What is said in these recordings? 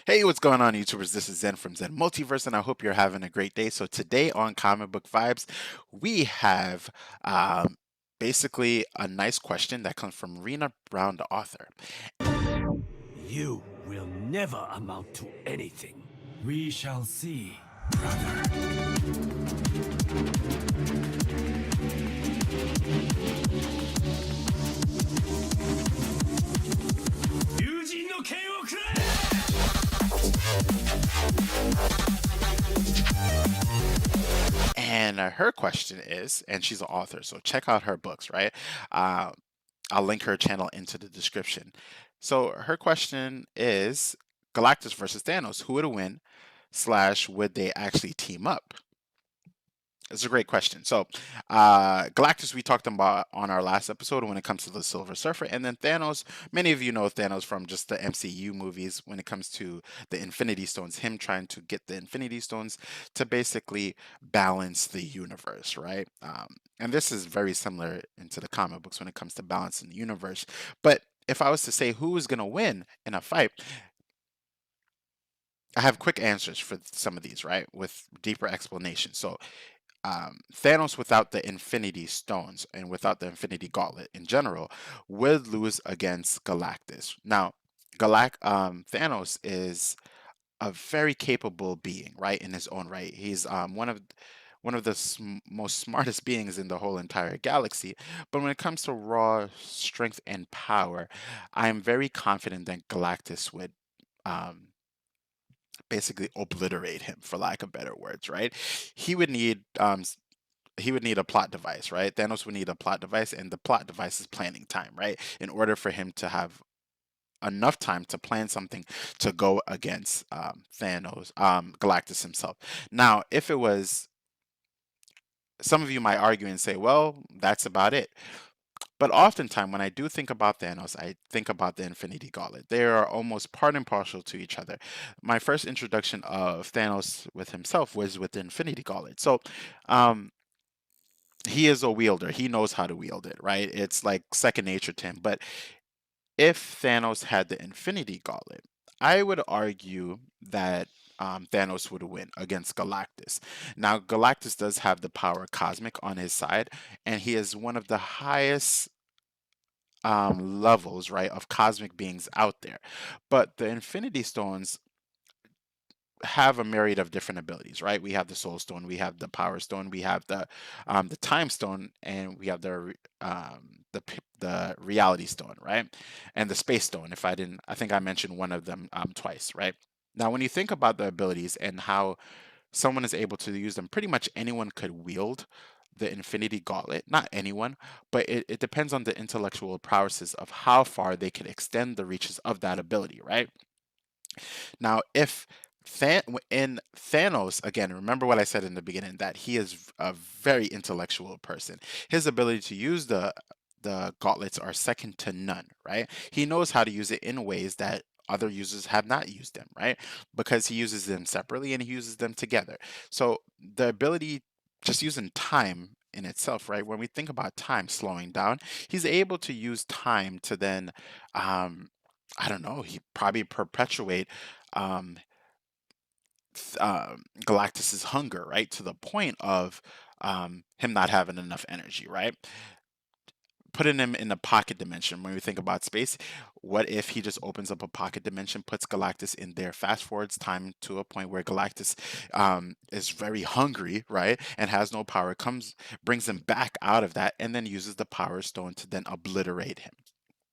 Hey, what's going on, YouTubers? This is Zen from Zen Multiverse, and I hope you're having a great day. So today on Comic Book Vibes, we have um, basically a nice question that comes from Rina Brown, the author. You will never amount to anything. We shall see, brother. And her question is, and she's an author, so check out her books, right? Uh, I'll link her channel into the description. So her question is Galactus versus Thanos, who would win, slash, would they actually team up? It's a great question. So, Galactus, we talked about on our last episode when it comes to the Silver Surfer, and then Thanos. Many of you know Thanos from just the MCU movies when it comes to the Infinity Stones, him trying to get the Infinity Stones to basically balance the universe, right? And this is very similar into the comic books when it comes to balancing the universe. But if I was to say who is going to win in a fight, I have quick answers for some of these, right? With deeper explanations. So, Thanos without the Infinity Stones and without the Infinity Gauntlet in general would lose against Galactus. Now, Thanos is a very capable being, right, in his own right. He's one of the most smartest beings in the whole entire galaxy. But when it comes to raw strength and power, I am very confident that Galactus would. Um, Basically obliterate him for lack of better words, right? He would need he would need a plot device, right? Thanos would need a plot device, and the plot device is planning time, right? In order for him to have enough time to plan something to go against Galactus himself. Now, if it was, some of you might argue and say, well, that's about it. But oftentimes, when I do think about Thanos, I think about the Infinity Gauntlet. They are almost part and parcel to each other. My first introduction of Thanos with himself was with the Infinity Gauntlet. So, um, he is a wielder. He knows how to wield it, right? It's like second nature to him. But if Thanos had the Infinity Gauntlet, I would argue that Thanos would win against Galactus. Now, Galactus does have the power cosmic on his side, and he is one of the highest levels, right, of cosmic beings out there. But the Infinity Stones have a myriad of different abilities, right? We have the Soul Stone, we have the Power Stone, we have the Time Stone, and we have the Reality Stone, right? And the Space Stone. If I didn't, I think I mentioned one of them twice, right? Now, when you think about the abilities and how someone is able to use them, pretty much anyone could wield the Infinity Gauntlet. Not anyone, but it depends on the intellectual prowesses of how far they can extend the reaches of that ability, right? Now, if in Thanos, again, remember what I said in the beginning that he is a very intellectual person. His ability to use the gauntlets are second to none, right? He knows how to use it in ways that other users have not used them, right? Because he uses them separately and he uses them together. So the ability, just using time in itself, right? When we think about time slowing down, he's able to use time to then um I don't know, he probably perpetuate um Galactus's hunger, right? To the point of him not having enough energy, right? Putting him in a pocket dimension. When we think about space, what if he just opens up a pocket dimension, puts Galactus in there, fast forwards time to a point where Galactus is very hungry, right, and has no power, brings him back out of that, and then uses the Power Stone to then obliterate him.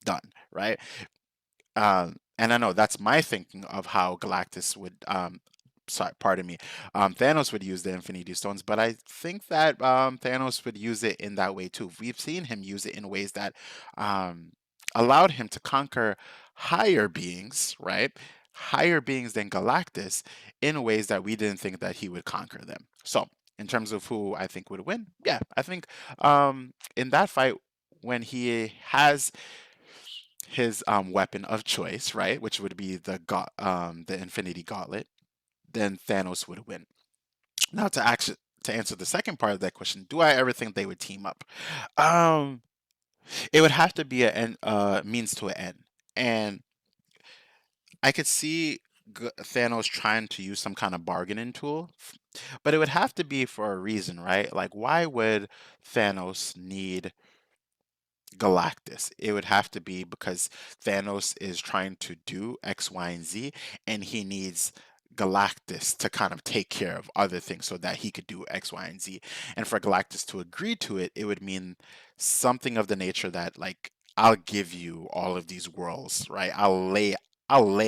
Done, right? And I know that's my thinking of how Galactus would sorry, pardon me, Thanos would use the Infinity Stones, but I think that Thanos would use it in that way too. We've seen him use it in ways that um, allowed him to conquer higher beings, right? Higher beings than Galactus in ways that we didn't think that he would conquer them. So, in terms of who I think would win, yeah, I think in that fight, when he has his weapon of choice, right, which would be the Infinity Gauntlet, then Thanos would win. Now to answer the second part of that question, do I ever think they would team up? Um, it would have to be a means to an end, and I could see. Thanos trying to use some kind of bargaining tool, but it would have to be for a reason, right? Like, why would Thanos need Galactus? It would have to be because Thanos is trying to do X, Y, and Z, and he needs Galactus to kind of take care of other things so that he could do X, Y, and Z. And for Galactus to agree to it, it would mean something of the nature that, like, I'll give you all of these worlds, right? I'll lay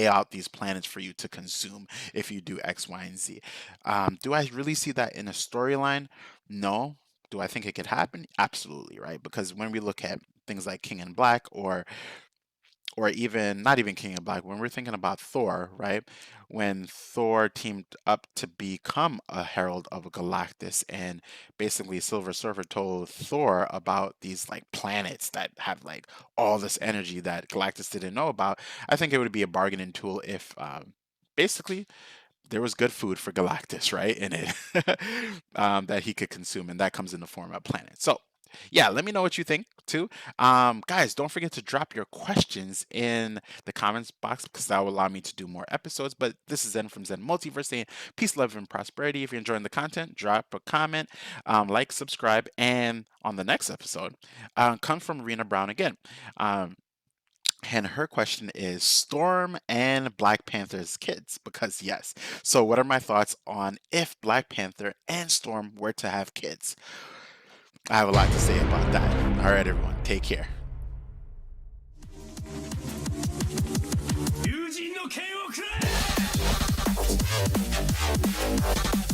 out these planets for you to consume if you do X, Y, and Z. Do I really see that in a storyline? No. Do I think it could happen? Absolutely, right? Because when we look at things like King in Black, or even not even King in Black, when we're thinking about Thor, right? When Thor teamed up to become a herald of Galactus, and basically Silver Surfer told Thor about these like planets that have like all this energy that Galactus didn't know about. I think it would be a bargaining tool if basically there was good food for Galactus, right, in it, that he could consume, and that comes in the form of a planet. So, yeah, let me know what you think too. Guys, don't forget to drop your questions in the comments box because that will allow me to do more episodes. But this is Zen from Zen Multiverse saying peace, love, and prosperity. If you're enjoying the content, drop a comment, like, subscribe, and on the next episode, come from Rina Brown again. And her question is Storm and Black Panther's kids, because yes. So, what are my thoughts on if Black Panther and Storm were to have kids? I have a lot to say about that. All right, everyone, take care. 友人の剣をくらえ